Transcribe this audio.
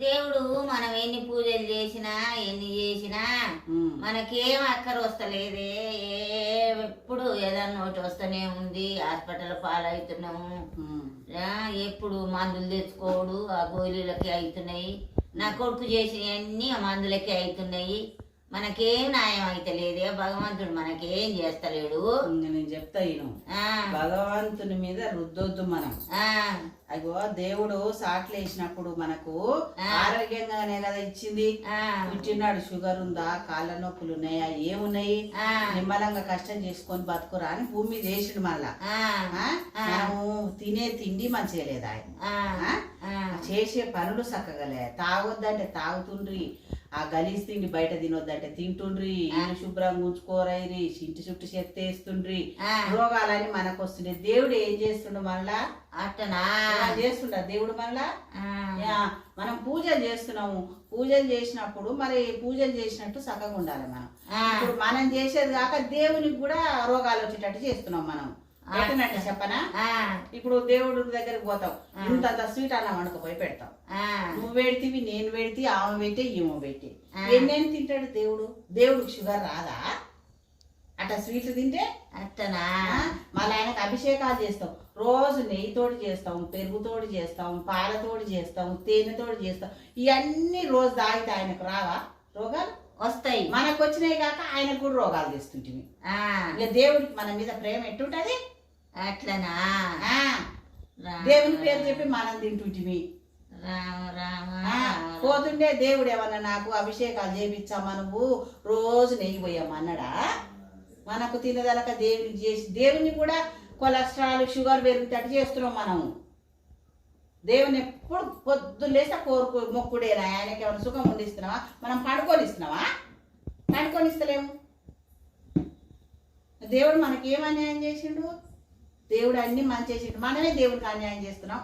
దేవుడు మనం ఎన్ని పూజలు చేసినా ఎన్ని చేసినా మనకేం అక్కర వస్తలేదే. ఎప్పుడు ఏదన్నా ఒకటి వస్తూనే ఉంది. హాస్పిటల్ పాలవుతున్నాము. ఎప్పుడు మందులు తెచ్చుకోడు, ఆ గోళీలకి అవుతున్నాయి. నా కొడుకు చేసినవన్నీ ఆ మందులకే అవుతున్నాయి. మనకేం న్యాయం అయితే లేదే. భగవంతుడు మనకేం చేస్తలేడు. నేను చెప్తా ఈయన భగవంతుని మీద రుద్దొద్దు మనం. అగో దేవుడు సాట్లు వేసినప్పుడు మనకు ఆరోగ్యంగానే కదా ఇచ్చింది. పుట్టినాడు షుగర్ ఉందా, కాళ్ళ నొప్పులు ఉన్నాయా, ఏమున్నాయి, నిమ్మలంగా కష్టం చేసుకొని బతుకురా అని భూమి మీద వేసిండు. మళ్ళా మనము తినే తిండి మంచిగా లేదా, చేసే పనులు చక్కగలే, తాగొద్దంటే తాగుతుండ్రి, ఆ గలీజ్ తిండి బయట తినొద్దంటే తింటుండ్రి, ఇల్లు శుభ్రంగా ఉంచుకోరైరి, ఇంటి చుట్టూ చెత్త వేస్తుండ్రి, రోగాలని మనకు వస్తున్నాయి. దేవుడు ఏం చేస్తుండు మళ్ళా అట్టనా చేస్తుండ దేవుడు మళ్ళా. మనం పూజలు చేస్తున్నాము, పూజలు చేసినప్పుడు మరి పూజలు చేసినట్టు చక్కగా ఉండాలి మనం. ఇప్పుడు మనం చేసేది కాక దేవునికి కూడా రోగాలు వచ్చేటట్టు చేస్తున్నాం మనం. ఎట్టనట్టు చెప్పనా, ఇప్పుడు దేవుడి దగ్గరికి పోతాం, ఇంత స్వీట్ అన్నం వండుకపోయి పెడతాం. నువ్వు పెడితివి, నేను పెడితే, ఆమె పెట్టి, ఈమె పెట్టి, ఎన్నేం తింటాడు దేవుడు? దేవుడికి షుగర్ రాదా అట్లా స్వీట్లు తింటే? అట్టనా మళ్ళీ ఆయనకు అభిషేకాలు చేస్తాం. రోజు నెయ్యితోటి చేస్తాం, పెరుగుతోటి చేస్తాం, పాలతోటి చేస్తాం, తేనెతోటి చేస్తాం. ఇవన్నీ రోజు తాగితే ఆయనకు రావా రోగాలు? వస్తాయి. మనకు వచ్చినాయి కాక ఆయనకు కూడా రోగాలు తెస్తుంటివి. ఇక దేవుడికి మన మీద ప్రేమ ఎట్టుంటది? అట్లనా దేవుని పేరు చెప్పి మనం తింటుంటివి. పోతుండే దేవుడు ఏమన్నా నాకు అభిషేకాలు చేపించామా, నువ్వు రోజు నెయ్యి పోయామన్నాడా? మనకు తినదలక దేవునికి చేసి దేవుని కూడా కొలెస్ట్రాల్ షుగర్ పెరుగుతట్టు చేస్తున్నాం మనము. దేవుని ఎప్పుడు పొద్దున్న లేస్తే కోరుకు మొక్కుడేనా? ఆయనకి ఏమైనా సుఖం ఉండిస్తున్నావా? మనం పండుకొని ఇస్తున్నావా? పండుకొని ఇస్తలేము. దేవుడు మనకి ఏం అన్యాయం చేసిండు? దేవుడు అన్ని మంచి చేసిండు, మనమే దేవుడికి అన్యాయం చేస్తున్నాం.